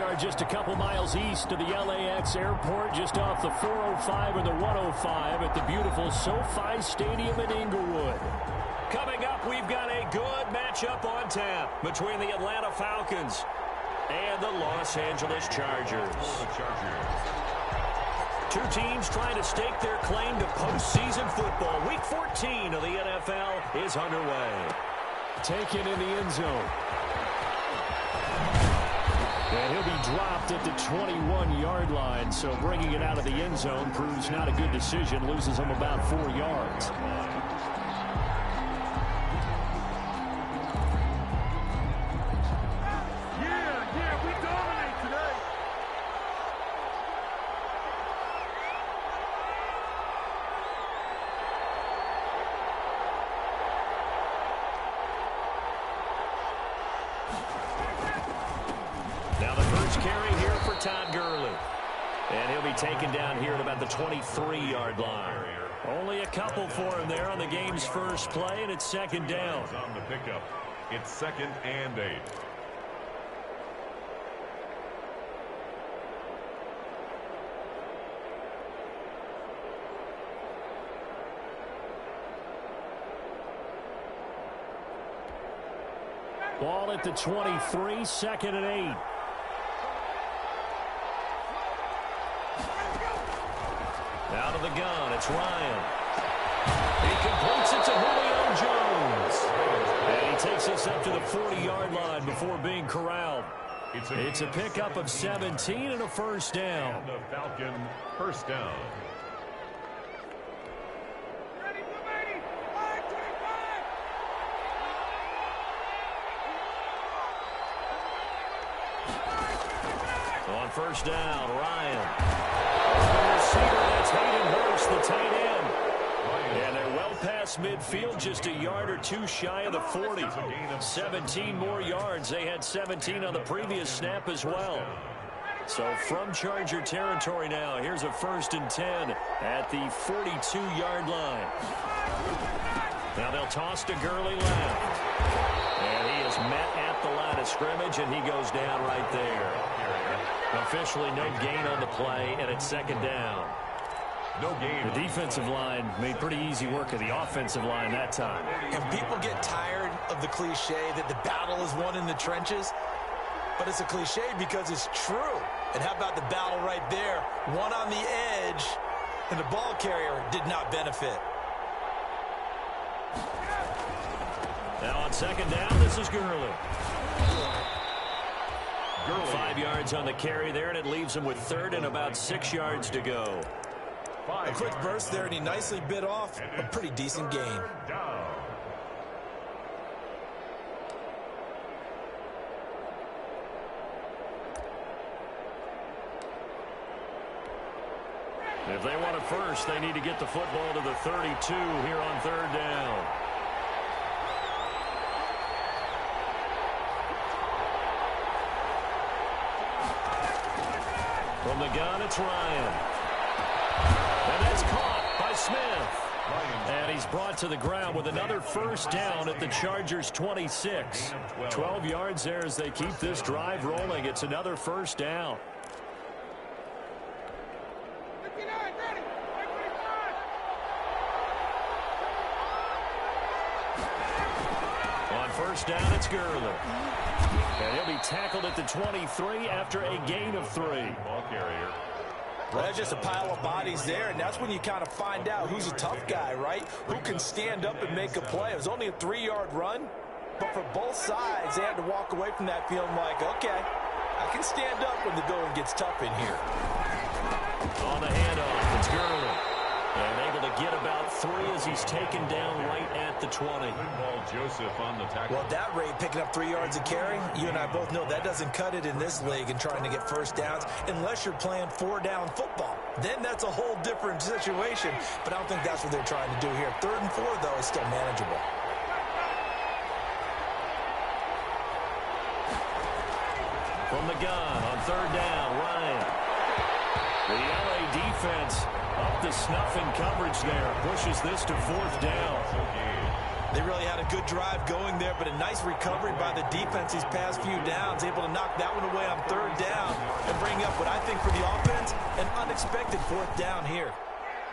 are just a couple miles east of the LAX airport, just off the 405 and the 105 at the beautiful SoFi Stadium in Inglewood. Coming up, we've got a good matchup on tap between the Atlanta Falcons and the Los Angeles Chargers. Two teams trying to stake their claim to postseason football. Week 14 of the NFL is underway. Taken in the end zone. And he'll be dropped at the 21-yard line, so bringing it out of the end zone proves not a good decision. Loses him about 4 yards. Taken down here at about the 23-yard line. Only a couple for him there on the game's first play, and it's second down. On the pickup, it's 2nd and 8. Ball at the 23, 2nd and 8. Out of the gun, it's Ryan. He completes it to Julio Jones. And he takes us up to the 40-yard line before being corralled. It's a pickup of 17 and a first down. The Falcon first down. On first down, Ryan. That's Hayden Hurst, the tight end. And they're well past midfield, just a yard or two shy of the 40. 17 more yards. They had 17 on the previous snap as well. So from Charger territory now, here's a 1st and 10 at the 42-yard line. Now they'll toss to Gurley left. And he is met at the line of scrimmage, and he goes down right there. Officially no gain on the play, and it's second down. No gain. The defensive line made pretty easy work of the offensive line that time. And people get tired of the cliche that the battle is won in the trenches. But it's a cliche because it's true. And how about the battle right there? One on the edge, and the ball carrier did not benefit. Now on second down, this is Gurley. 5 yards on the carry there, and it leaves him with 3rd and about 6 yards to go. A quick burst there, and he nicely bit off a pretty decent gain. If they want it first, they need to get the football to the 32 here on 3rd down. From the gun, it's Ryan. And that's caught by Smith. And he's brought to the ground with another first down at the Chargers' 26. 12 yards there as they keep this drive rolling. It's another first down. On first down, it's Gurley. And he'll be tackled at the 23 after a gain of 3. Ball carrier. Well, that's just a pile of bodies there, and that's when you kind of find out who's a tough guy, right? Who can stand up and make a play. It was only a 3-yard run, but for both sides, they had to walk away from that feeling like, okay, I can stand up when the going gets tough in here. On the handoff, it's Gurley. And able to get about 3 as he's taken down right at the 20. Joseph on the tackle. Well, that rate, picking up 3 yards a carry, you and I both know that doesn't cut it in this league and trying to get first downs unless you're playing 4-down football. Then that's a whole different situation, but I don't think that's what they're trying to do here. 3rd and 4, though, is still manageable. From the gun on 3rd down, Ryan. The LA defense up to snuff in coverage there. Pushes this to 4th down. They really had a good drive going there, but a nice recovery by the defense these past few downs, able to knock that one away on third down and bring up what I think for the offense, an unexpected fourth down here.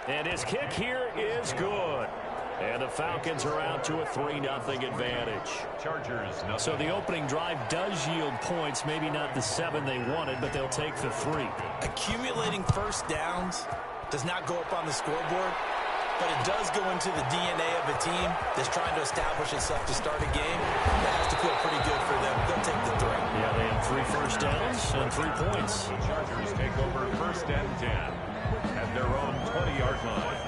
And his kick here is good. And the Falcons are out to a 3-0 advantage. Chargers. So the opening drive does yield points, maybe not the 7 they wanted, but they'll take the 3. Accumulating first downs does not go up on the scoreboard, but it does go into the DNA of a team that's trying to establish itself to start a game. That has to feel pretty good for them. They'll take the 3. Yeah, they have 3 first downs and 3 points. The Chargers take over 1st and 10 at their own 20-yard line.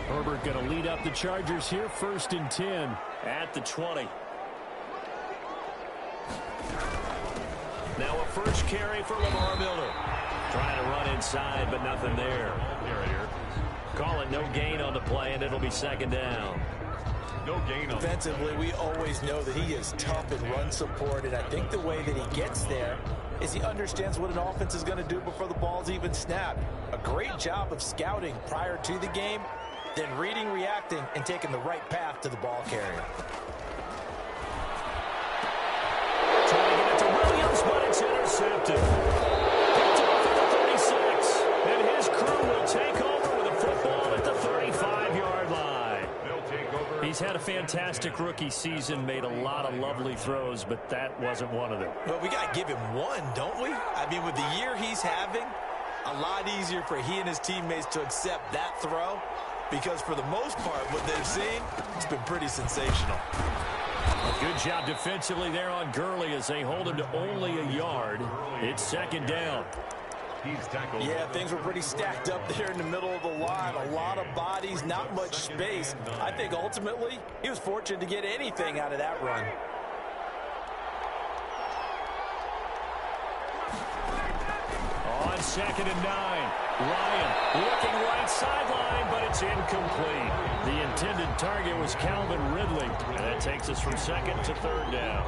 Herbert going to lead up the Chargers here, 1st and 10 at the 20. Now a first carry for Lamar Miller. Trying to run inside, but nothing there. Call it no gain on the play, and it'll be 2nd down. No gain on. Defensively, we always know that he is tough in run support, and I think the way that he gets there is he understands what an offense is going to do before the ball's even snapped. A great job of scouting prior to the game, then reading, reacting, and taking the right path to the ball carrier. Trying to get it to Williams, but it's intercepted. Picked off at the 36, and his crew will take over with a football at the 35-yard line. They'll take over. He's had a fantastic rookie season, made a lot of lovely throws, but that wasn't one of them. Well, we got to give him one, don't we? I mean, with the year he's having, a lot easier for he and his teammates to accept that throw, because for the most part, what they've seen, it's been pretty sensational. Good job defensively there on Gurley as they hold him to only a yard. It's 2nd down. He's tackled. Yeah, things were pretty stacked up there in the middle of the line. A lot of bodies, not much space. I think ultimately he was fortunate to get anything out of that run. On 2nd and 9. Ryan looking right sideline, but it's incomplete. The intended target was Calvin Ridley, and that takes us from 2nd to 3rd down.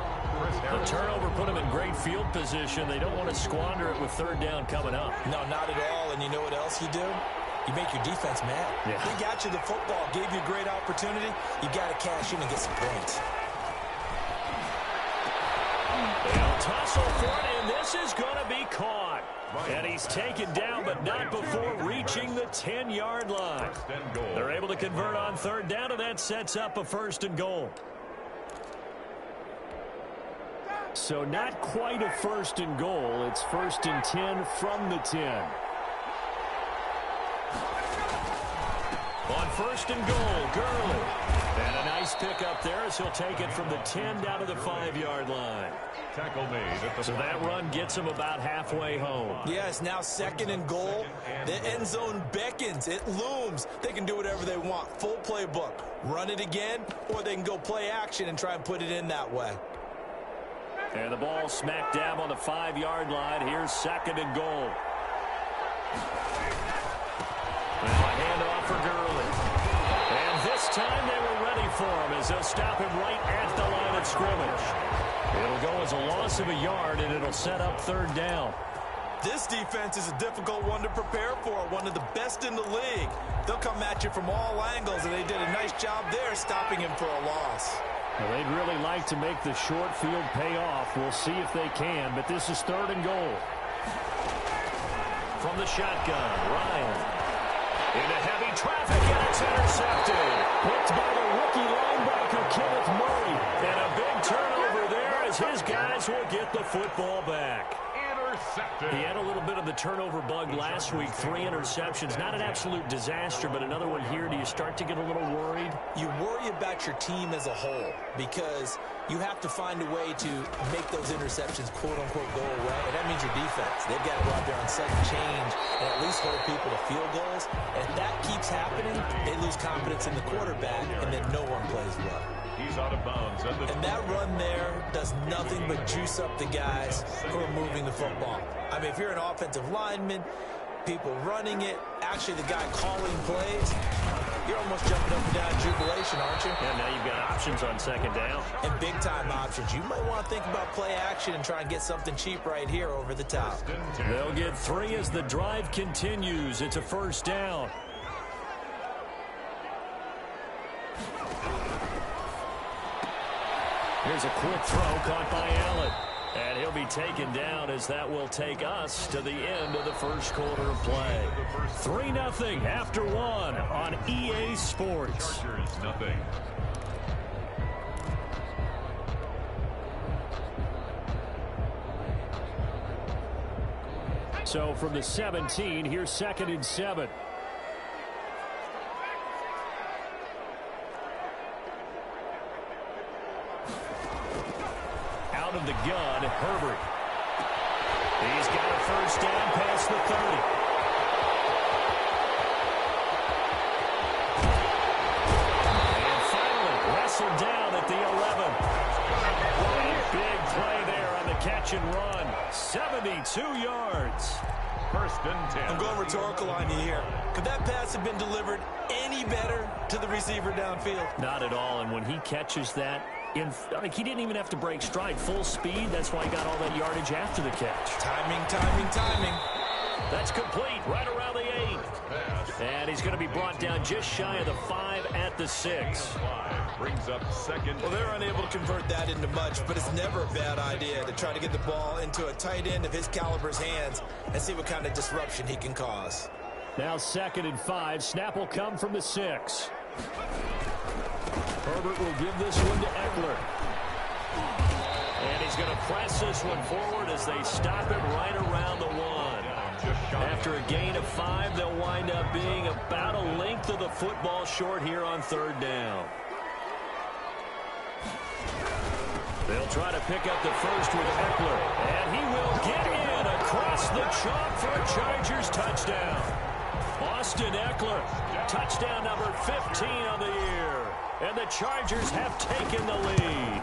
The turnover put them in great field position. They don't want to squander it with 3rd down coming up. No, not at all. And you know what else you do? You make your defense mad. Yeah. They got you the football, gave you a great opportunity. You got to cash in and get some points. They'll tussle for it, and this is going to be caught. And he's taken down, but not before reaching the 10-yard line. They're able to convert on 3rd down, and that sets up a 1st and goal. So not quite a 1st and goal. It's 1st and 10 from the 10. On 1st and goal, Gurley. And a nice pickup there as he'll take it from the 10 down to the 5-yard line. Tackle made at the So that run gets him about halfway home. Yeah, it's now 2nd and goal. The end zone beckons. It looms. They can do whatever they want. Full playbook. Run it again, or they can go play action and try and put it in that way. And the ball smack dab on the 5-yard line. Here's 2nd and goal. Now a handoff for Gurley. And this time they were ready for him as they'll stop him right at the line of scrimmage. It'll go as a loss of a yard, and it'll set up 3rd down. This defense is a difficult one to prepare for, one of the best in the league. They'll come at you from all angles, and they did a nice job there stopping him for a loss. Well, they'd really like to make the short field pay off. We'll see if they can, but this is 3rd and goal. From the shotgun, Ryan. Into heavy traffic, and it's intercepted. Picked by the rookie linebacker, Kenneth Murray. And a big turnover there as his guys will get the football back. intercepted. He had a little bit of the turnover bug last week. 3 interceptions. Not an absolute disaster, but another one here. Do you start to get a little worried? You worry about your team as a whole because you have to find a way to make those interceptions, quote-unquote, go away. And that means your defense. They've got to go out there on second change and at least hold people to field goals. And if that keeps happening, they lose confidence in the quarterback, and then no one plays well. He's out of bounds. And that run there does nothing but juice up the guys who are moving the football. I mean, if you're an offensive lineman, people running it, actually the guy calling plays, You're almost jumping up and down in jubilation, aren't you? And now you've got options on second down. And big-time options. You might want to think about play action and try and get something cheap right here over the top. They'll get 3 as the drive continues. It's a first down. Here's a quick throw caught by Allen. And he'll be taken down as that will take us to the end of the first quarter of play. 3-0 after 1 on EA Sports. Nothing. So from the 17, here's 2nd and 7. Out of the gun, Herbert. He's got a first down past the 30. And finally wrestled down at the 11. What a big play there on the catch and run. 72 yards. First and 10. I'm going rhetorical on you here. Could that pass have been delivered any better to the receiver downfield? Not at all, and when he catches that, he didn't even have to break stride. Full speed, that's why he got all that yardage after the catch. Timing, timing, timing. That's complete, right around the 8. And he's going to be brought down just shy of the 5 at the 6. Brings up second. Well, they're unable to convert that into much, but it's never a bad idea to try to get the ball into a tight end of his caliber's hands and see what kind of disruption he can cause. Now 2nd and 5. Snap will come from the 6. Herbert will give this one to Eckler. And he's going to press this one forward as they stop it right around the 1. After a gain of 5, they'll wind up being about a length of the football short here on 3rd down. They'll try to pick up the first with Eckler. And he will get in across the chalk for a Chargers touchdown. Austin Eckler, touchdown number 15 on the year. And the Chargers have taken the lead.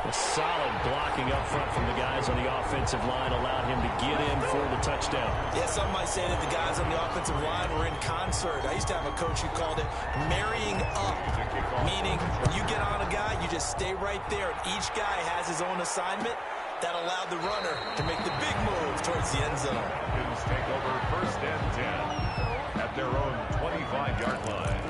A solid blocking up front from the guys on the offensive line allowed him to get in for the touchdown. Yeah, some might say that the guys on the offensive line were in concert. I used to have a coach who called it marrying up, meaning when you get on a guy, you just stay right there, and each guy has his own assignment. That allowed the runner to make the big move towards the end zone. Falcons take over 1st and 10 at their own 25-yard line.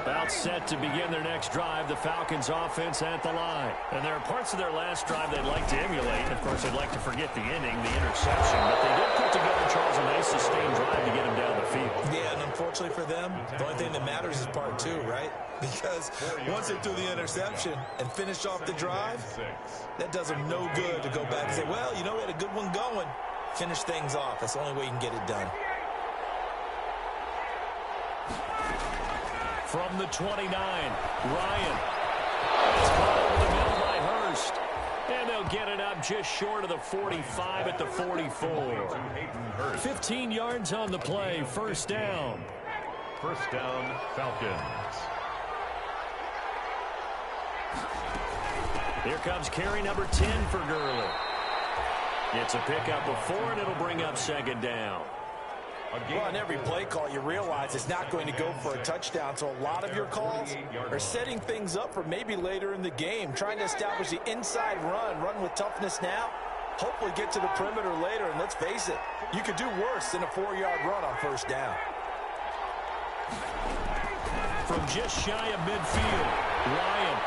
About set to begin their next drive, the Falcons offense at the line. And there are parts of their last drive they'd like to emulate. Of course, they'd like to forget the inning, the interception. But they did put together, Charles, a nice sustained drive to get him down the field. Yeah, and unfortunately for them, the only thing that matters is part 2, right? Because once they threw the interception and finished off the drive, that does them no good to go back and say, well, you know, we had a good one going. Finish things off. That's the only way you can get it done. From the 29, Ryan. It's caught over the middle by Hurst. And they'll get it up just short of the 45 at the 44. 15 yards on the play. First down. First down, Falcons. Here comes carry number 10 for Gurley. It's a pickup of 4, and it'll bring up 2nd down. Well, on every play call, you realize it's not going to go for a touchdown, so a lot of your calls are setting things up for maybe later in the game, trying to establish the inside run with toughness now, hopefully get to the perimeter later, and let's face it, you could do worse than a 4-yard run on 1st down. From just shy of midfield, Ryan.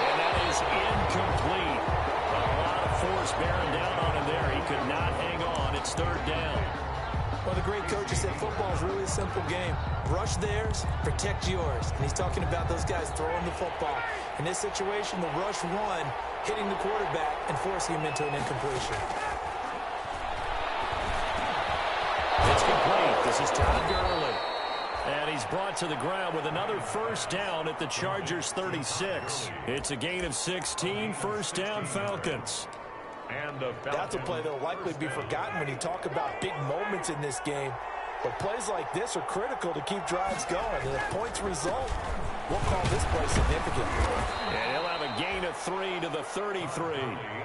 And that is incomplete. A lot of force bearing down on him there. He could not hang on. It's 3rd down. Well, the great coach said football is really a simple game. Rush theirs, protect yours. And he's talking about those guys throwing the football. In this situation, the rush one, hitting the quarterback and forcing him into an incompletion. It's complete. This is Todd Gurley. And he's brought to the ground with another first down at the Chargers 36. It's a gain of 16. First down, Falcons. That's a play that will likely be forgotten when you talk about big moments in this game. But plays like this are critical to keep drives going. And if points result, we'll call this play significant. And he'll have a gain of 3 to the 33.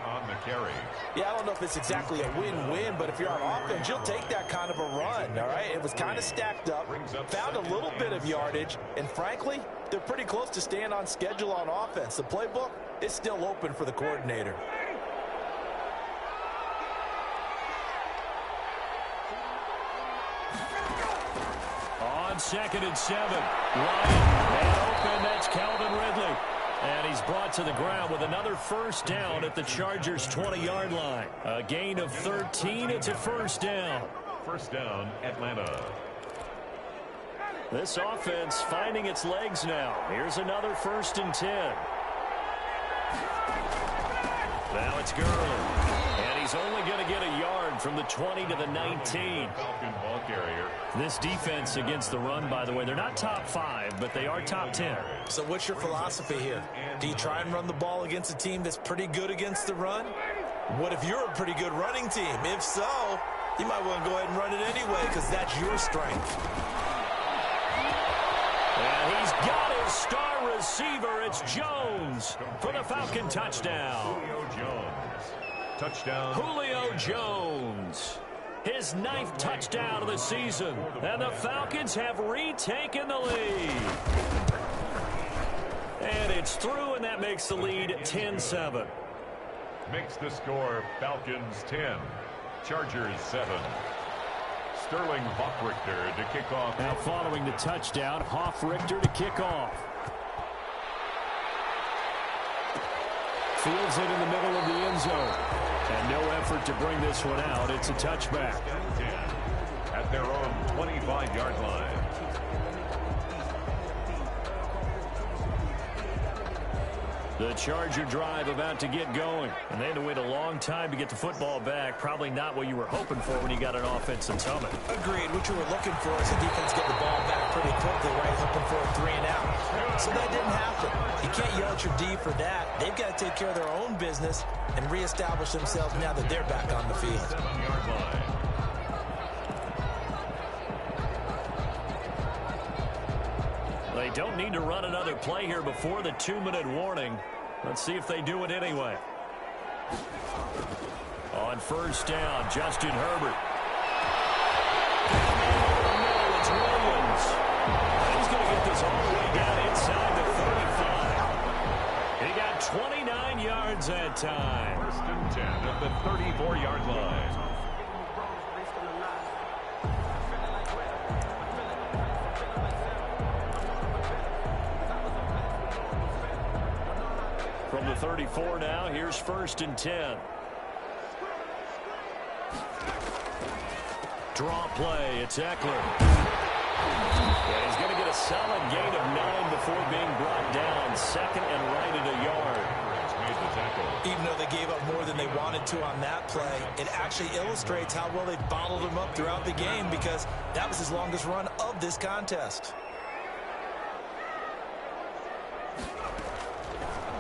On the carry. Yeah, I don't know if it's exactly a win-win, but if you're on offense, you'll take that kind of a run, all right? It was kind of stacked up, found a little bit of yardage, and frankly, they're pretty close to staying on schedule on offense. The playbook is still open for the coordinator. On 2nd and 7, Ryan open. That's Calvin Ridley. And he's brought to the ground with another first down at the Chargers' 20-yard line. A gain of 13. It's a first down. First down, Atlanta. This offense finding its legs now. Here's another 1st and 10. Now it's Gurley. And he's only going to get a yard from the 20 to the 19. Falcon ball carrier. This defense against the run, by the way, they're not top 5, but they are top 10. So what's your philosophy here? Do you try and run the ball against a team that's pretty good against the run? What if you're a pretty good running team? If so, you might want to go ahead and run it anyway because that's your strength. And he's got his star receiver. It's Jones for the Falcon touchdown. Julio Jones. Touchdown. Julio Jones. His 9th touchdown of the season. And the Falcons have retaken the lead. And it's through, and that makes the lead 10-7. Makes the score Falcons 10. Chargers 7. Sterling Hoffrichter to kick off. Now following the touchdown, Hoffrichter to kick off. Fields it in the middle of the end zone. And no effort to bring this one out. It's a touchback. At their own 25-yard line. The Charger drive about to get going. And they had to wait a long time to get the football back. Probably not what you were hoping for when you got an offensive summit. Agreed. What you were looking for is the defense get the ball back pretty quickly, right? Hoping for a 3 and out. So that didn't happen. You can't yell at your D for that. They've got to take care of their own business and reestablish themselves now that they're back on the field. 7-yard line. They don't need to run another play here before the 2-minute warning. Let's see if they do it anyway. On first down, Justin Herbert. No, it's Williams. He's going to get this all the way down inside the 35. He got 29 yards that time. First and 10 at the 34-yard line. From the 34 now, here's 1st and 10. Draw play, it's Eckler. And he's going to get a solid gain of 9 before being brought down. 2nd and right at a yard. Even though they gave up more than they wanted to on that play, it actually illustrates how well they bottled them up throughout the game because that was his longest run of this contest.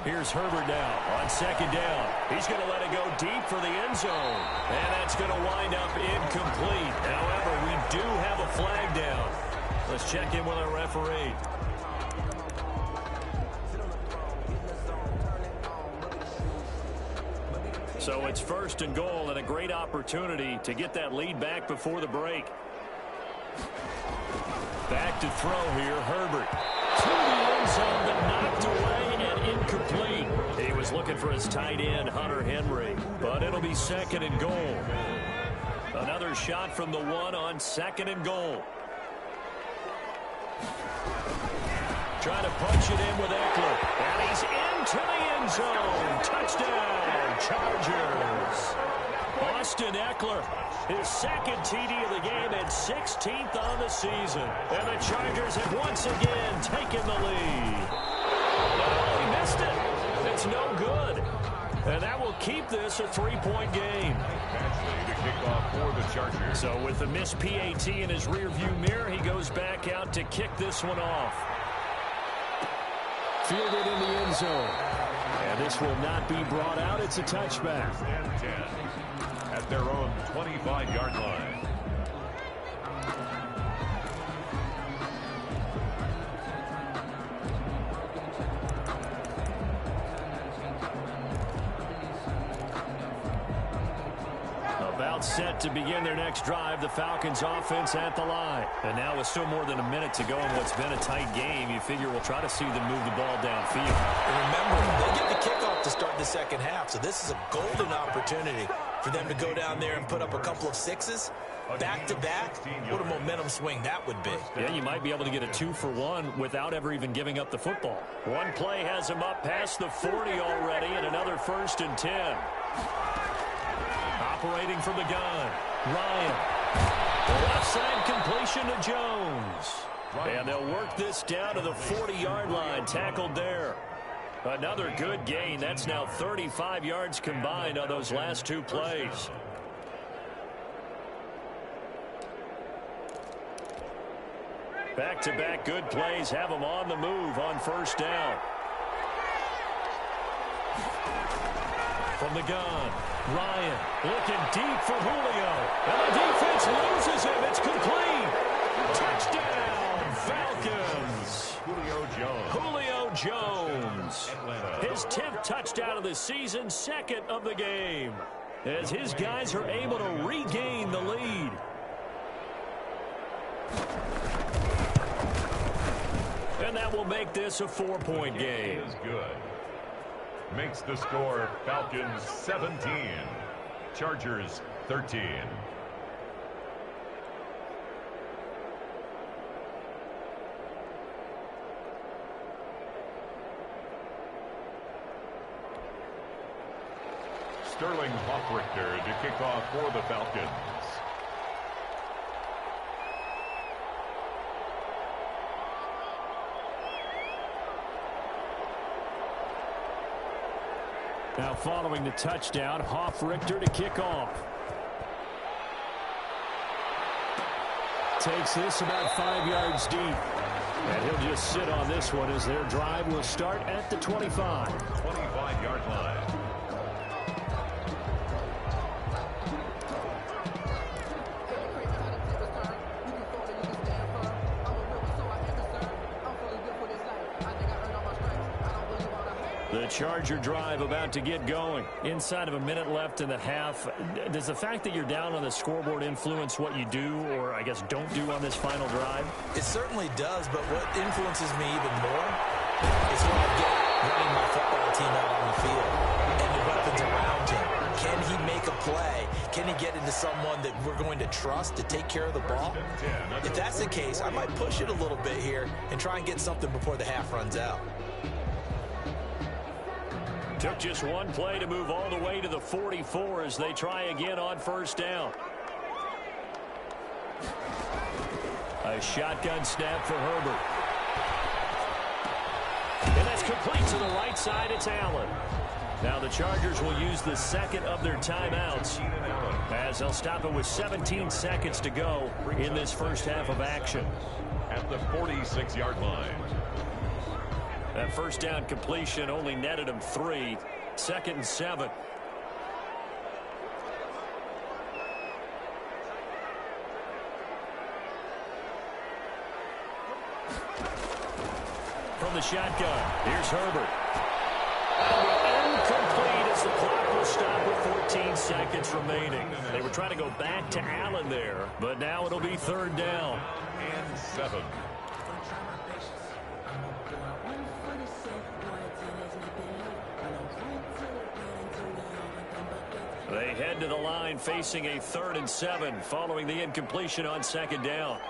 Here's Herbert now on 2nd down. He's going to let it go deep for the end zone. And that's going to wind up incomplete. However, we do have a flag down. Let's check in with our referee. So it's 1st and goal and a great opportunity to get that lead back before the break. Back to throw here, Herbert. To the end zone, but knocked away and incomplete. He was looking for his tight end, Hunter Henry, but it'll be 2nd and goal. Another shot from the 1 on 2nd and goal. Trying to punch it in with Eckler. And he's into the end zone. Touchdown, Chargers. Austin Eckler, his 2nd TD of the game and 16th on the season. And the Chargers have once again taken the lead. Oh, he missed it. It's no good. And that will keep this a 3-point game. Actually, to kick off for the Chargers. So with the missed PAT in his rearview mirror, he goes back out to kick this one off. Fielded in the end zone. And this will not be brought out. It's a touchback. And 10 at their own 25-yard line. set to begin their next drive. The Falcons offense at the line. And now with still more than a minute to go in what's been a tight game, you figure we'll try to see them move the ball downfield. And remember, they get the kickoff to start the second half, so this is a golden opportunity for them to go down there and put up a couple of sixes. Back-to-back, what a momentum swing that would be. Yeah, you might be able to get a 2-for-1 without ever even giving up the football. One play has him up past the 40 already, and another 1st and 10. Operating from the gun, Ryan. Left side completion to Jones. And they'll work this down to the 40-yard line, tackled there. Another good gain. That's now 35 yards combined on those last 2 plays. Back-to-back good plays have them on the move on 1st down. From the gun, Ryan looking deep for Julio. And the defense loses him. It's complete. Touchdown, Falcons. Julio Jones. His 10th touchdown of the season, 2nd of the game. As his guys are able to regain the lead. And that will make this a 4-point game. Is good. Makes the score Falcons 17, Chargers 13. Sterling Hoffrichter to kick off for the Falcons. Now following the touchdown, Hoffrichter to kick off. Takes this about 5 yards deep. And he'll just sit on this one as their drive will start at the 25. 25-yard line. The Charger drive about to get going. Inside of a minute left in the half. Does the fact that you're down on the scoreboard influence what you do, or I guess don't do on this final drive? It certainly does, but what influences me even more is what I get running my football team out on the field and the weapons around him. Can he make a play? Can he get into someone that we're going to trust to take care of the ball? If that's the case, I might push it a little bit here and try and get something before the half runs out. Took just one play to move all the way to the 44 as they try again on 1st down. A shotgun snap for Herbert. And that's complete to the right side. It's Allen. Now the Chargers will use the 2nd of their timeouts as they'll stop it with 17 seconds to go in this first half of action. At the 46-yard line. That 1st down completion only netted him 3. 2nd and 7. From the shotgun, here's Herbert. Incomplete as the clock will stop with 14 seconds remaining. They were trying to go back to Allen there, but now it'll be 3rd down. And 7. They head to the line facing a 3rd and 7 following the incompletion on 2nd down.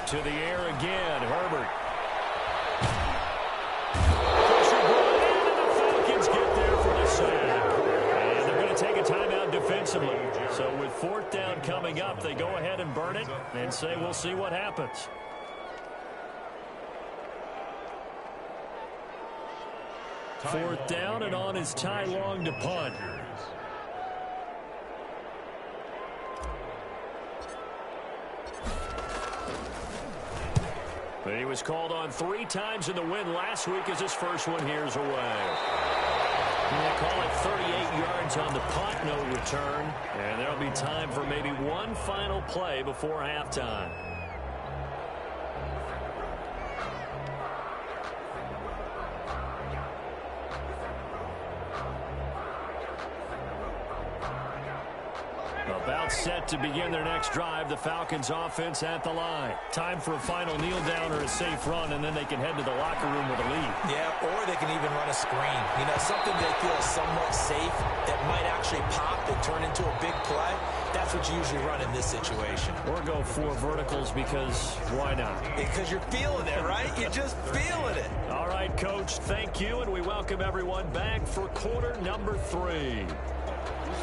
To the air again, Herbert. Pressure brought in, and the Falcons get there for the sack. And they're going to take a timeout defensively. So with 4th down coming up, they go ahead and burn it and say we'll see what happens. Fourth down, and on is Ty Long to punt. He was called on 3 times in the win last week as his first one here's away. They call it 38 yards on the punt, no return. And there'll be time for maybe one final play before halftime. about set to begin their next drive. The Falcons offense at the line. Time for a final kneel down or a safe run, and then they can head to the locker room with a lead. Yeah, or they can even run a screen. You know, something they feel is somewhat safe that might actually pop and turn into a big play. That's what you usually run in this situation. Or go 4 verticals because why not? Because you're feeling it, right? You're just feeling it. All right, Coach, thank you, and we welcome everyone back for quarter number 3.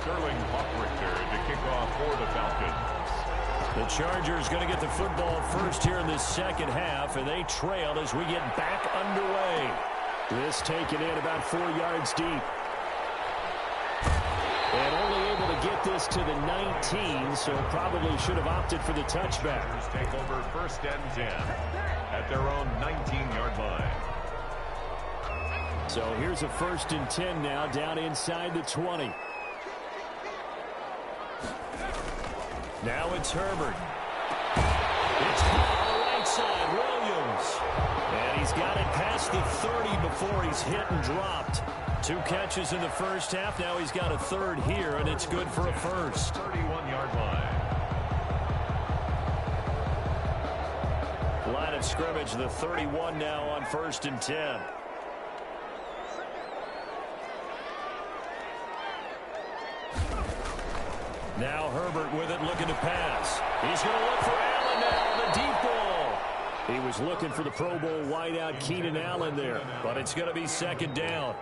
Sterling Hoffrichter to kick off for the Falcons. The Chargers going to get the football first here in this second half, and they trail as we get back underway. This taken in about 4 yards deep. And only able to get this to the 19, so probably should have opted for the touchback. Take over first and 10 at their own 19-yard line. So here's a first and 10 now down inside the 20. Now it's Herbert. It's on the right side, Williams. And he's got it past the 30 before he's hit and dropped. 2 catches in the first half. Now he's got a third here, and it's good for a first. 31-yard line. Line of scrimmage, the 31 now on first and 10. Now Herbert with it, looking to pass. He's going to look for Allen now, the deep ball. He was looking for the Pro Bowl wideout Keenan Allen there, but it's going to be second down.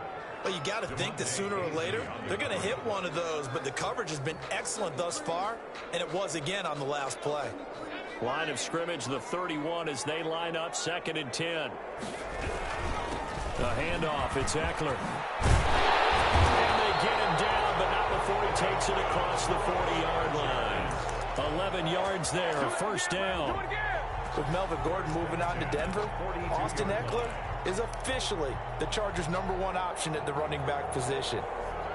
Well, you got to think that sooner or later they're going to hit one of those, but the coverage has been excellent thus far, and it was again on the last play. Line of scrimmage, the 31 as they line up, second and 10. The handoff, it's Eckler. And they get him down, but not before he takes it across the 40-yard line. 11 yards there, first down. With Melvin Gordon moving out to Denver, Austin Eckler is officially the Chargers' #1 option at the running back position.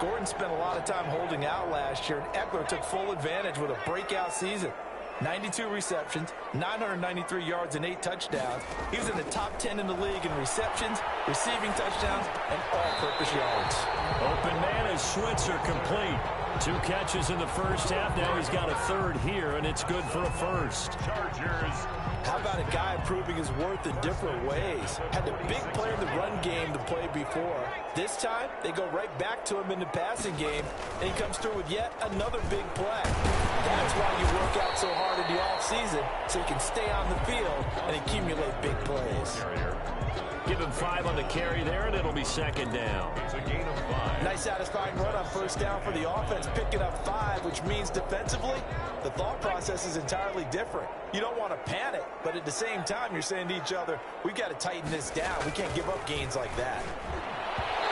Gordon spent a lot of time holding out last year, and Eckler took full advantage with a breakout season. 92 receptions, 993 yards, and 8 touchdowns. He was in the top 10 in the league in receptions, receiving touchdowns, and all-purpose yards. Open man is Switzer complete. 2 catches in the first half. Now he's got a third here, and it's good for a first. Chargers. How about a guy proving his worth in different ways? Had the big player in the run game to play before. This time, they go right back to him in the passing game, and he comes through with yet another big play. That's why you work out so hard in the offseason, so you can stay on the field and accumulate big plays. Give him 5 on the carry there, and it'll be second down. It's a gain of 5. Nice satisfying run on first down for the offense, picking up 5, which means defensively, the thought process is entirely different. You don't want to panic, but at the same time, you're saying to each other, we've got to tighten this down. We can't give up gains like that.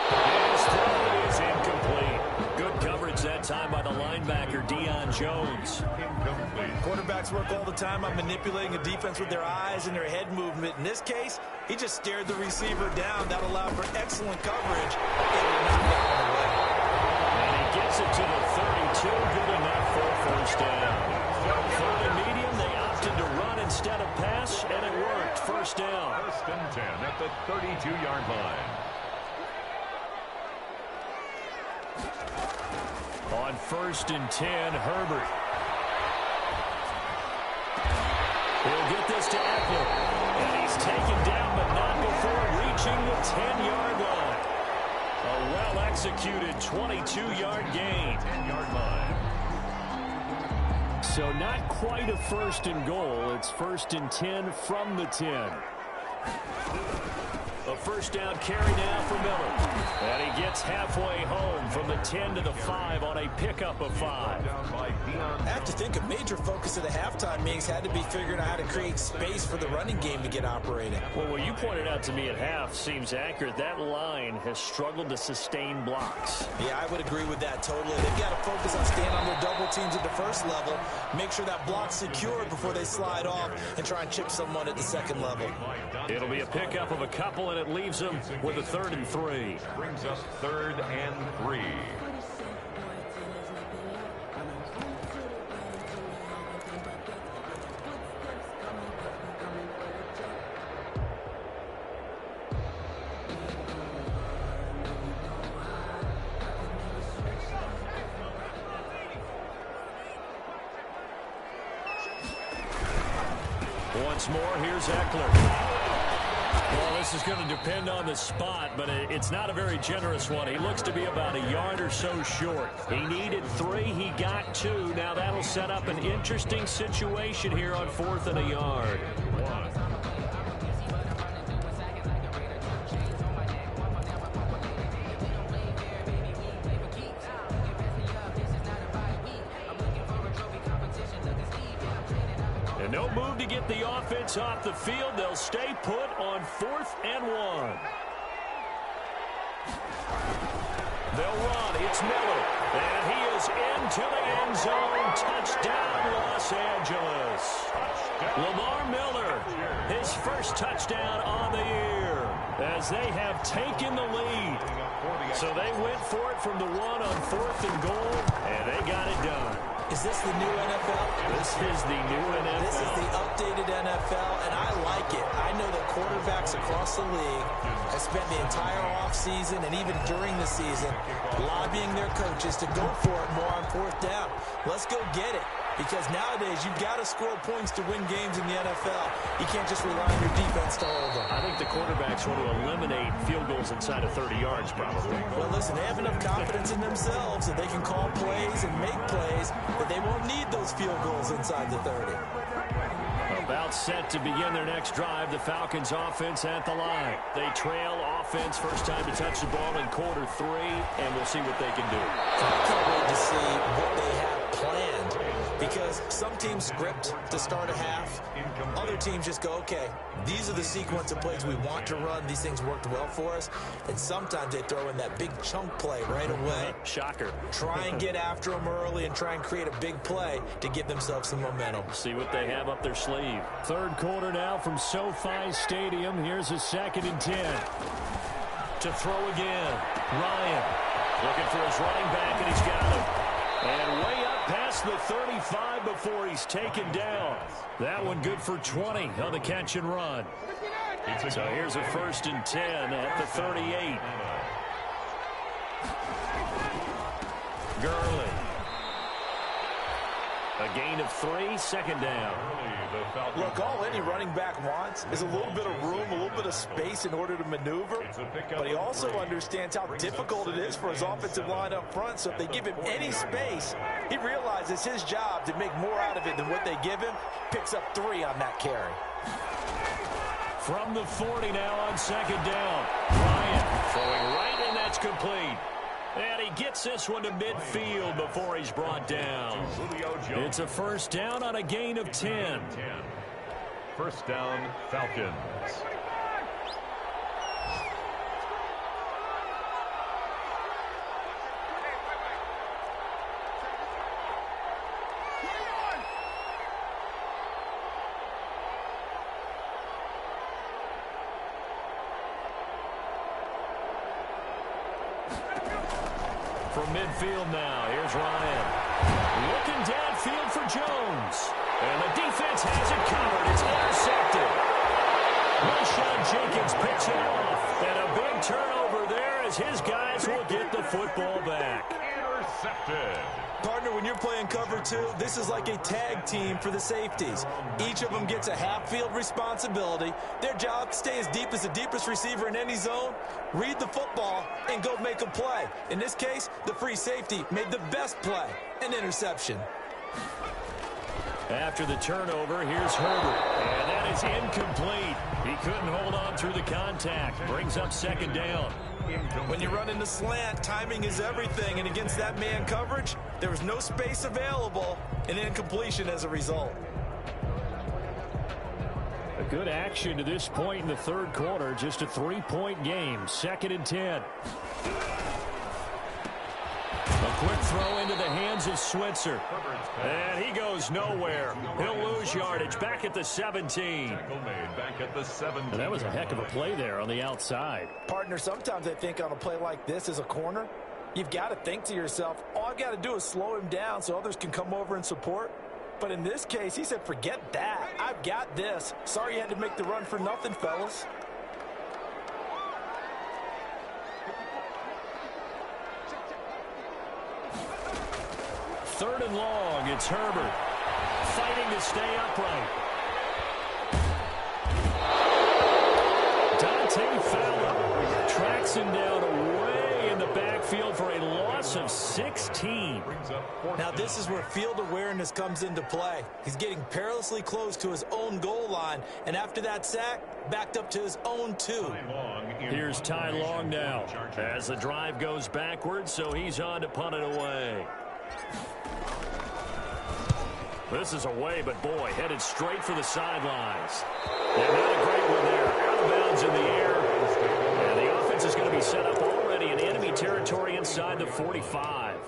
His throw is incomplete. Good coverage that time by the linebacker, Deion Jones. Incomplete. Quarterbacks work all the time on manipulating a defense with their eyes and their head movement. In this case, he just stared the receiver down. That allowed for excellent coverage. And he gets it to the 32. Good enough for a first down. Third and medium, they opted to run instead of pass, and it worked. First down. First and 10 at the 32-yard line. On first and 10, Herbert. He'll get this to Eckler. And he's taken down, but not before reaching the 10-yard line. A well-executed 22-yard gain. 10-yard line. So not quite a first and goal. It's first and 10 from the 10. A first down carry now for Miller. And he gets halfway home from the 10 to the 5 on a pickup of 5. I have to think a major focus of the halftime meetings had to be figuring out how to create space for the running game to get operating. Well, what you pointed out to me at half seems accurate. That line has struggled to sustain blocks. Yeah, I would agree with that totally. They've got to focus on staying on their double teams at the first level, make sure that block's secured before they slide off, and try and chip someone at the second level. It'll be a pickup of a couple, and it leaves them with a 3rd and 3. Brings us 3rd and 3. Once more, here's Eckler. Well, this is going to depend on the spot, but it's not a very generous one. He looks to be about a yard or so short. He needed 3. He got 2. Now that'll set up an interesting situation here on 4th and a yard. And no move to get the offense off the field. They'll stay put on 4th and 1. They'll run. It's Miller. And he is into the end zone. Touchdown, Los Angeles. Lamar Miller, his first touchdown on the year, as they have taken the lead. So they went for it from the 1 on 4th and goal, and they got it done. Is this the new NFL? This is the new NFL. This is the updated NFL, and I like it. I know that quarterbacks across the league have spent the entire offseason and even during the season lobbying their coaches to go for it more on 4th down. Let's go get it. Because nowadays, you've got to score points to win games in the NFL. You can't just rely on your defense to hold them. I think the quarterbacks want to eliminate field goals inside of 30 yards, probably. Well, listen, they have enough confidence in themselves that they can call plays and make plays, but they won't need those field goals inside the 30. About set to begin their next drive, the Falcons offense at the line. They trail offense, first time to touch the ball in quarter 3, and we'll see what they can do. I can't wait to see what they have planned, because some teams script to start a half. Other teams just go, okay, these are the sequence of plays we want to run. These things worked well for us. And sometimes they throw in that big chunk play right away. Shocker. Try and get after them early and try and create a big play to give themselves some momentum. See what they have up their sleeve. Third quarter now from SoFi Stadium. Here's a 2nd and 10. To throw again. Ryan looking for his running back, and he's got him. And way up past the 35 before he's taken down. That one good for 20 on the catch and run. So here's a 1st and 10 at the 38. Gurley. A gain of 3, 2nd down. Look, all any running back wants is a little bit of room, a little bit of space in order to maneuver. But he also understands how difficult it is for his offensive line up front. So if they give him any space, he realizes his job to make more out of it than what they give him. Picks up 3 on that carry. From the 40 now on 2nd down. Ryan throwing right, and that's complete. And he gets this one to midfield before he's brought down. It's a 1st down on a gain of 10. 1st down, Falcons. From midfield now, here's Ryan. Looking downfield for Jones. And the defense has it covered. It's intercepted. Rashawn Jenkins picks it off. And a big turnover there as his guys will get the football back. Intercepted. Partner, when you're playing cover 2, this is like a tag team for the safeties. Each of them gets a half-field responsibility. Their job, stay as deep as the deepest receiver in any zone, read the football, and go make a play. In this case, the free safety made the best play, an interception. After the turnover, here's Herbert. And that is incomplete. He couldn't hold on through the contact. Brings up 2nd down. When you run in the slant, timing is everything. And against that man coverage, there was no space available. An incompletion as a result. A good action to this point in the 3rd quarter. Just a 3-point game. 2nd and 10. A quick throw into the hands of Switzer. And he goes nowhere. He'll lose yardage back at the 17. Back at the 17. And that was a heck of a play there on the outside. Partner, sometimes I think on a play like this as a corner, you've got to think to yourself, all I've got to do is slow him down so others can come over and support. But in this case, he said, forget that. I've got this. Sorry you had to make the run for nothing, fellas. Third and long, it's Herbert fighting to stay upright. Tay Fowler tracks him down away in the backfield for a loss of 16. Now this is where field awareness comes into play. He's getting perilously close to his own goal line, and after that sack, backed up to his own 2. Here's Ty Long now as the drive goes backwards, so he's on to punt it away. This is away, but boy, headed straight for the sidelines. And not a great one there. Out of bounds in the air. And the offense is going to be set up already in enemy territory inside the 45.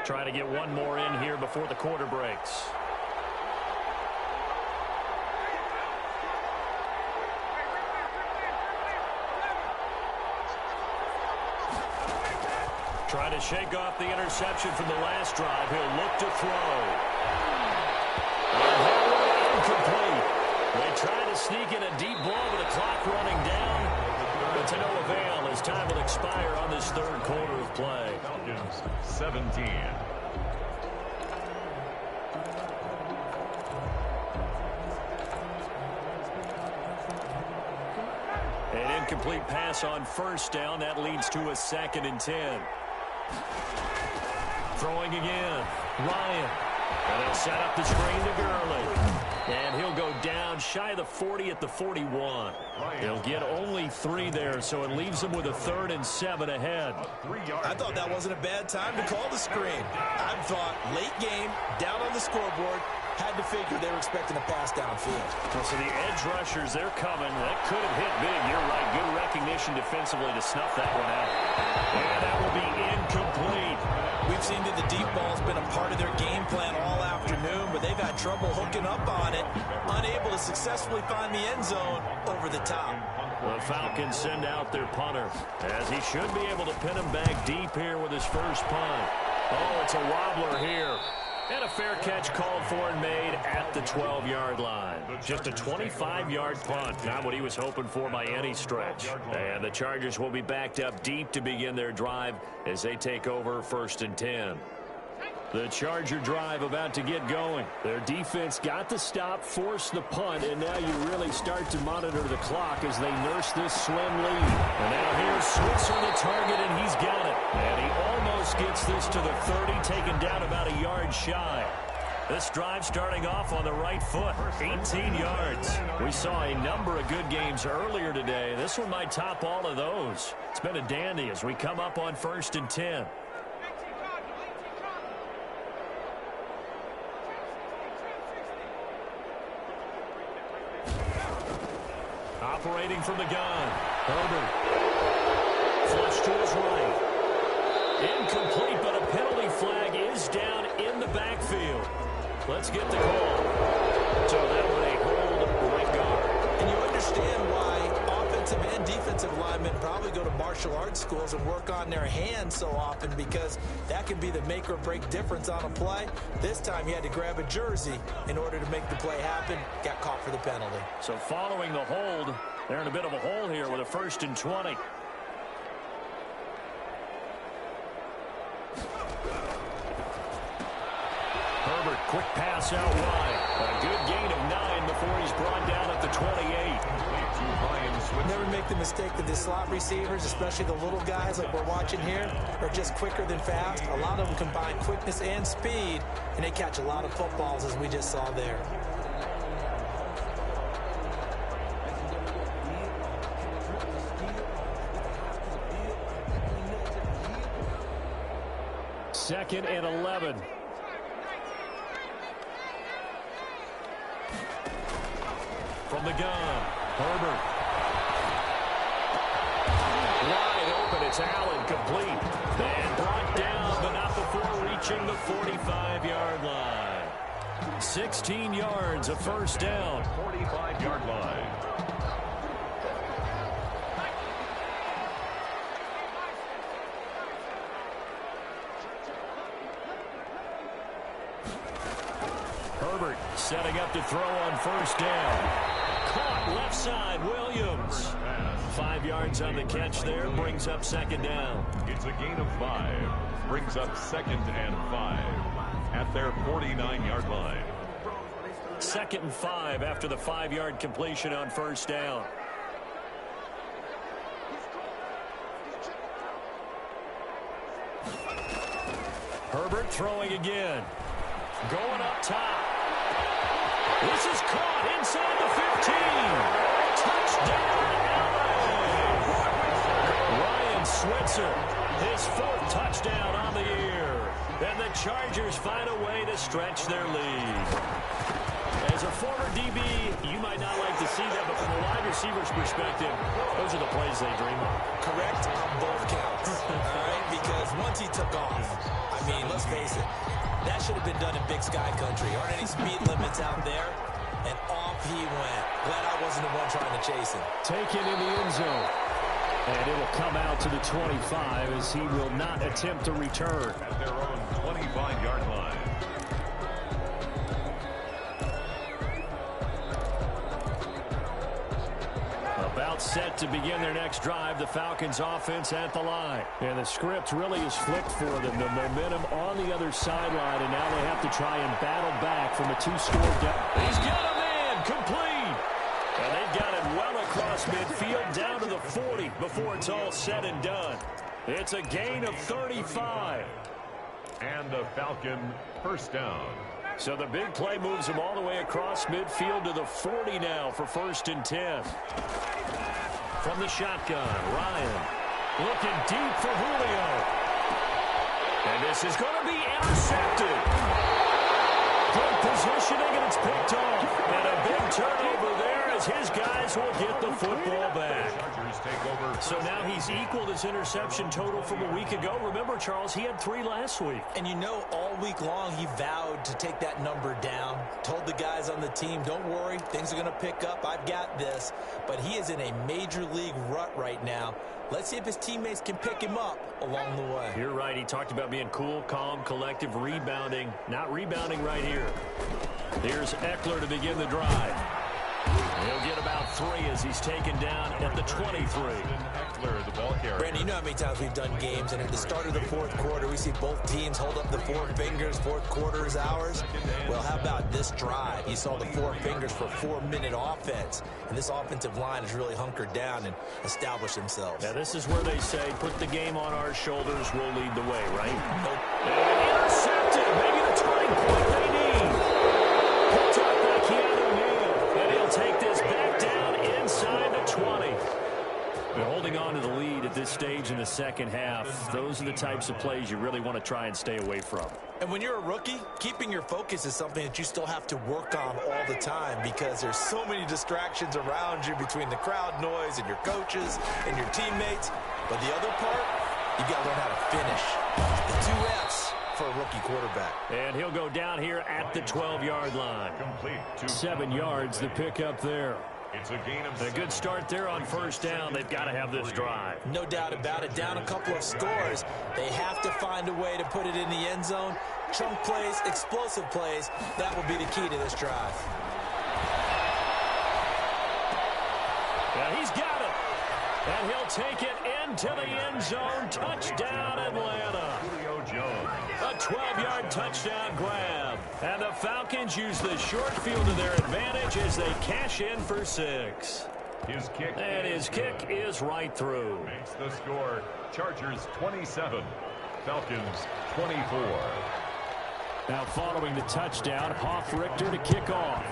Try to get one more in here before the quarter breaks. Try to shake off the interception from the last drive. He'll look to throw. And incomplete. They try to sneak in a deep ball with the clock running down. But to no avail as time will expire on this third quarter of play. Falcons 17. An incomplete pass on first down. That leads to a 2nd and 10. Throwing again. Ryan. And they'll set up the screen to Gurley. And he'll go down shy of the 40 at the 41. He'll get only 3 there, so it leaves him with a 3rd and 7 ahead. I thought that wasn't a bad time to call the screen. I thought late game, down on the scoreboard, had to figure they were expecting a pass downfield. Well, so the edge rushers, they're coming. That could have hit big. You're right. Good recognition defensively to snuff that one out. And that will be incomplete. We've seen that the deep ball's been a part of their game plan all afternoon, but they've had trouble hooking up on it, unable to successfully find the end zone over the top. The Falcons send out their punter, as he should be able to pin him back deep here with his first punt. Oh, it's a wobbler here. And a fair catch called for and made at the 12-yard line. Just a 25-yard punt, not what he was hoping for by any stretch. And the Chargers will be backed up deep to begin their drive as they take over 1st and 10. The Charger drive about to get going. Their defense got the stop, forced the punt, and now you really start to monitor the clock as they nurse this slim lead. And now here's Switzer the target, and he's got it. And he almost gets this to the 30, taken down about a yard shy. This drive starting off on the right foot, 18 yards. We saw a number of good games earlier today. This one might top all of those. It's been a dandy as we come up on 1st and 10. Operating from the gun. Herbert. Flush to his right. Incomplete, but a penalty flag is down in the backfield. Let's get the call. So that one a hold right guard. And you understand why offensive and defensive linemen probably go to martial arts schools and work on their hands so often, because that can be the make or break difference on a play. This time he had to grab a jersey in order to make the play happen. Got caught for the penalty. So following the hold, they're in a bit of a hole here with a 1st and 20. Herbert, quick pass out wide. A good gain of 9 before he's brought down at the 28. Never make the mistake that the slot receivers, especially the little guys like we're watching here, are just quicker than fast. A lot of them combine quickness and speed, and they catch a lot of footballs, as we just saw there. Second and 11. From the gun, Herbert. Wide open, it's Allen, complete. And brought down, but not before reaching the 45-yard line. 16 yards, a 1st down. 45-yard line. Herbert setting up to throw on 1st down. Caught left side, Williams. 5 yards on the catch there. Brings up second down. It's a gain of 5. Brings up 2nd and 5 at their 49-yard line. 2nd and 5 after the 5-yard completion on first down. Herbert throwing again. Going up top. This is caught inside the 15. Touchdown, LA! Ryan Switzer, his 4th touchdown on the year. And the Chargers find a way to stretch their lead. As a former DB, you might not like to see that, but from a wide receiver's perspective, those are the plays they dream of. Correct on both counts. All right, because once he took off, I mean, let's face it, that should have been done in Big Sky Country. Aren't any speed limits out there? And off he went. Glad I wasn't the one trying to chase him. Taken in the end zone. And it'll come out to the 25 as he will not attempt to return. At their own 25-yard line. About set to begin their next drive, the Falcons offense at the line. And the script really is flipped for them. The momentum on the other sideline, and now they have to try and battle back from a 2-score down. He's got a man complete. And they've got it well across midfield down to the 40 before it's all said and done. It's a gain of 35. And a Falcon first down. So the big play moves them all the way across midfield to the 40 now for 1st and 10. From the shotgun, Ryan looking deep for Julio. And this is going to be intercepted. Good positioning, and it's picked off. And a big turnover there as his guys will get the football back. So now he's equaled his interception total from a week ago. Remember, Charles, he had 3 last week. And you know, all week long he vowed to take that number down. Told the guys on the team, don't worry, things are going to pick up. I've got this. But he is in a major league rut right now. Let's see if his teammates can pick him up along the way. You're right. He talked about being cool, calm, collective, rebounding. Not rebounding right here. Here's Eckler to begin the drive. He'll get about 3 as he's taken down at the 23. Eckler, the ball carrier. Brandon, you know how many times we've done games, and at the start of the 4th quarter, we see both teams hold up the 4 fingers. 4th quarter is ours. Well, how about this drive? You saw the 4 fingers for 4-minute offense, and this offensive line has really hunkered down and established themselves. Now, this is where they say, put the game on our shoulders, we'll lead the way, right? Nope. And intercepted, maybe the turning point they need. Picked up by Keanu Neal, and he'll take this back down inside the 20. They're holding on to the lead at this stage in the second half. Those are the types of plays you really want to try and stay away from. And when you're a rookie, keeping your focus is something that you still have to work on all the time because there's so many distractions around you between the crowd noise and your coaches and your teammates. But the other part, you got to learn how to finish. The 2 F's for a rookie quarterback. And he'll go down here at the 12-yard line. Complete. 7 yards, the pickup there. It's a gain of a good start there on first down. They've got to have this drive. No doubt about it. Down a couple of scores. They have to find a way to put it in the end zone. Chunk plays, explosive plays. That will be the key to this drive. And he's got it. And he'll take it into the end zone. Touchdown, Atlanta. Julio Jones. A 12-yard touchdown grab. And the Falcons use the short field to their advantage as they cash in for 6. His kick. And his kick is right through. Makes the score. Chargers 27. Falcons 24. Now following the touchdown, Hoff-Richter to kick off.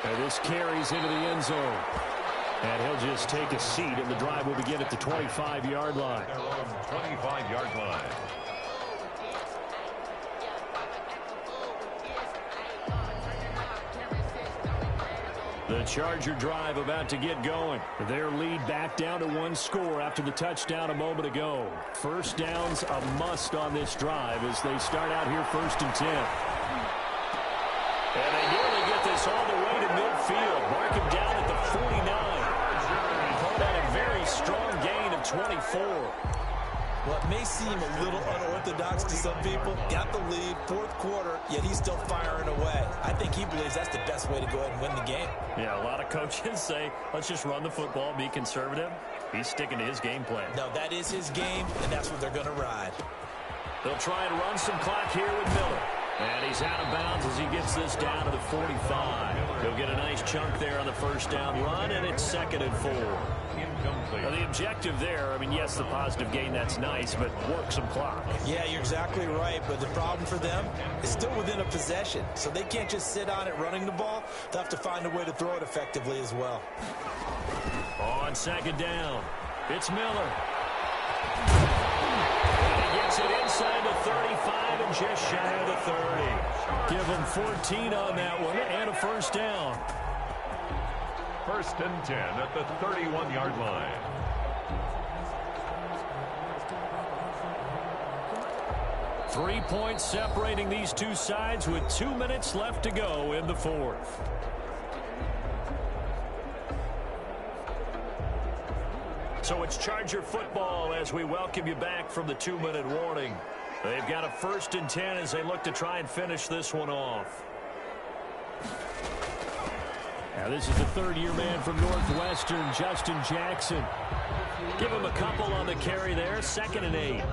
And this carries into the end zone. And he'll just take a seat, and the drive will begin at the 25-yard line. Their own 25-yard line. The Charger drive about to get going. Their lead back down to 1 score after the touchdown a moment ago. First down's a must on this drive as they start out here 1st and 10. And they nearly get this all the way to midfield. Mark him down at the 49. Called out a very strong gain of 24. Well, it may seem a little unorthodox to some people. Got the lead, fourth quarter, yet he's still firing away. I think he believes that's the best way to go ahead and win the game. Yeah, a lot of coaches say, let's just run the football, be conservative. He's sticking to his game plan. No, that is his game, and that's what they're going to ride. They'll try and run some clock here with Miller. And he's out of bounds as he gets this down to the 45. He'll get a nice chunk there on the first down run, and it's 2nd and 4. Now, the objective there, I mean, yes, the positive gain, that's nice, but work some clock. Yeah, you're exactly right, but the problem for them is still within a possession, so they can't just sit on it running the ball. They'll have to find a way to throw it effectively as well. On 2nd down, it's Miller. Gets it inside the 35 and just shy of the 30. Give him 14 on that one and a first down. 1st and 10 at the 31-yard line. Three points separating these two sides with 2 minutes left to go in the fourth. So it's Charger football as we welcome you back from the 2-minute warning. They've got a 1st and 10 as they look to try and finish this one off. Now this is the third-year man from Northwestern, Justin Jackson. Give him a couple on the carry there, 2nd and 8.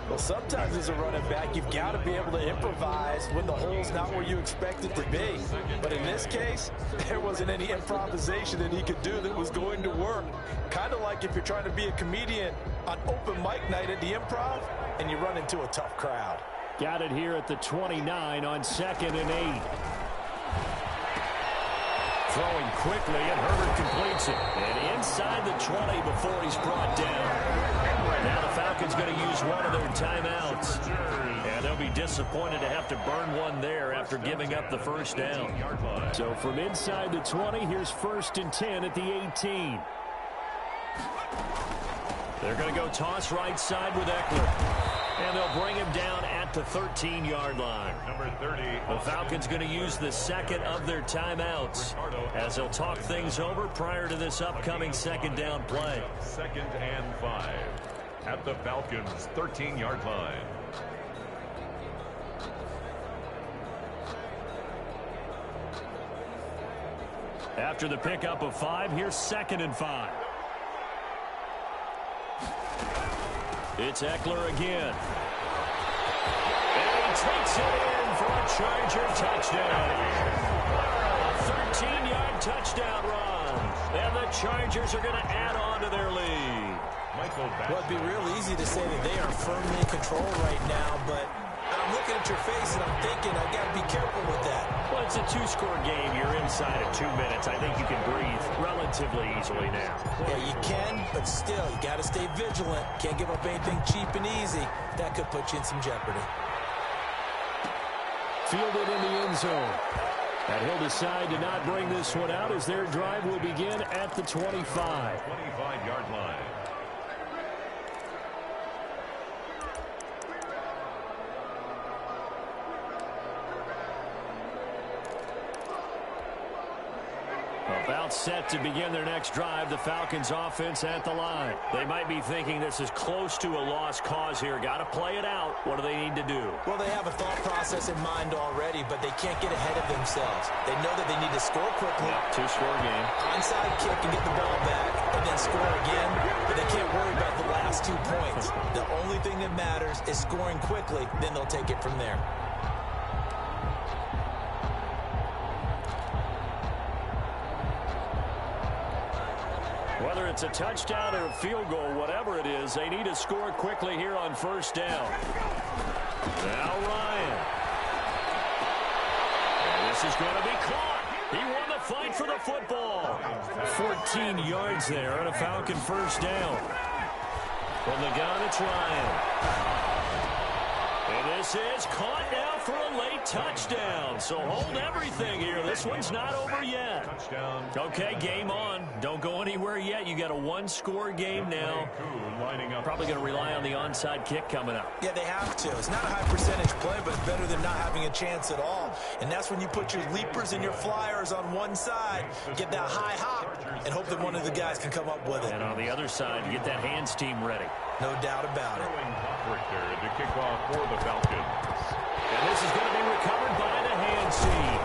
Well, sometimes as a running back, you've got to be able to improvise when the hole's not where you expect it to be. But in this case, there wasn't any improvisation that he could do that was going to work. Kind of like if you're trying to be a comedian on open mic night at the Improv and you run into a tough crowd. Got it here at the 29 on 2nd and 8. Throwing quickly, and Herbert completes it. And inside the 20 before he's brought down. Now the Falcons going to use one of their timeouts. And they'll be disappointed to have to burn one there after giving up the first down. So from inside the 20, here's 1st and 10 at the 18. They're going to go toss right side with Eckler. And they'll bring him down at the 13-yard line. Number 30. The Falcons going to use the second of their timeouts as they'll talk things over prior to this upcoming 2nd down play. 2nd and 5 at the Falcons' 13-yard line. After the pickup of 5, here's 2nd and 5. It's Eckler again. And he takes it in for a Charger touchdown. A 13-yard touchdown run. And the Chargers are going to add on to their lead. Well, it'd be real easy to say that they are firmly in control right now, but I'm looking at your face and I'm thinking I've got to be careful with that. Well, it's a 2-score game. You're inside of 2 minutes. I think you can breathe relatively easily now. Yeah, you can, but still, you got to stay vigilant. Can't give up anything cheap and easy. That could put you in some jeopardy. Fielded in the end zone. And he'll decide to not bring this one out as their drive will begin at the 25. 25-yard line. About set to begin their next drive, the Falcons offense at the line. They might be thinking this is close to a lost cause here. Got to play it out. What do they need to do? Well, they have a thought process in mind already, but they can't get ahead of themselves. They know that they need to score quickly. Yeah, 2-score game. Onside kick and get the ball back, and then score again. But they can't worry about the last 2 points. The only thing that matters is scoring quickly. Then they'll take it from there. Whether it's a touchdown or a field goal, whatever it is, they need to score quickly here on 1st down. Now Ryan. And this is going to be caught. He won the fight for the football. 14 yards there on a Falcon 1st down. From the gun, it's Ryan. And this is caught now for a late touchdown. So hold everything here. This one's not over yet. Touchdown. Okay, game on. Don't go anywhere yet. You got a one-score game now. Probably going to rely on the onside kick coming up. Yeah, they have to. It's not a high percentage play, but it's better than not having a chance at all. And that's when you put your leapers and your flyers on one side, get that high hop, and hope that one of the guys can come up with it. And on the other side, you get that hands team ready. No doubt about it. To kick off for the Falcons. And this is going to be recovered by the hands team.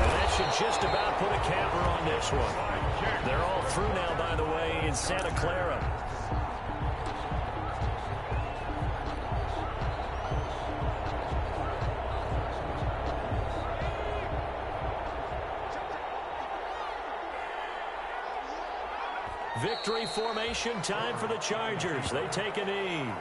And that should just about put a capper on this one. They're all through now, by the way, in Santa Clara. Victory formation time for the Chargers. They take a knee.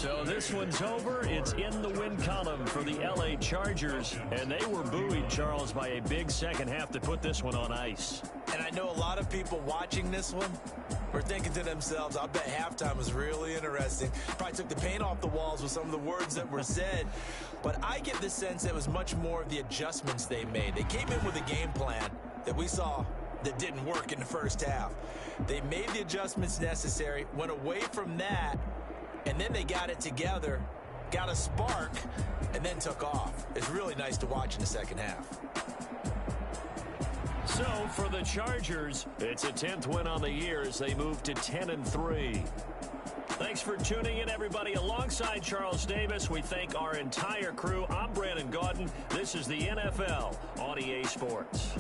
So this one's over. It's in the win column for the L.A. Chargers. And they were buoyed, Charles, by a big second half to put this one on ice. And I know a lot of people watching this one were thinking to themselves, I bet halftime was really interesting. Probably took the paint off the walls with some of the words that were said. But I get the sense it was much more of the adjustments they made. They came in with a game plan that we saw that didn't work in the first half. They made the adjustments necessary, went away from that, and then they got it together, got a spark, and then took off. It's really nice to watch in the second half. So for the Chargers, it's a 10th win on the year as they move to 10-3. Thanks for tuning in, everybody. Alongside Charles Davis, we thank our entire crew. I'm Brandon Gaudin. This is the NFL on EA Sports.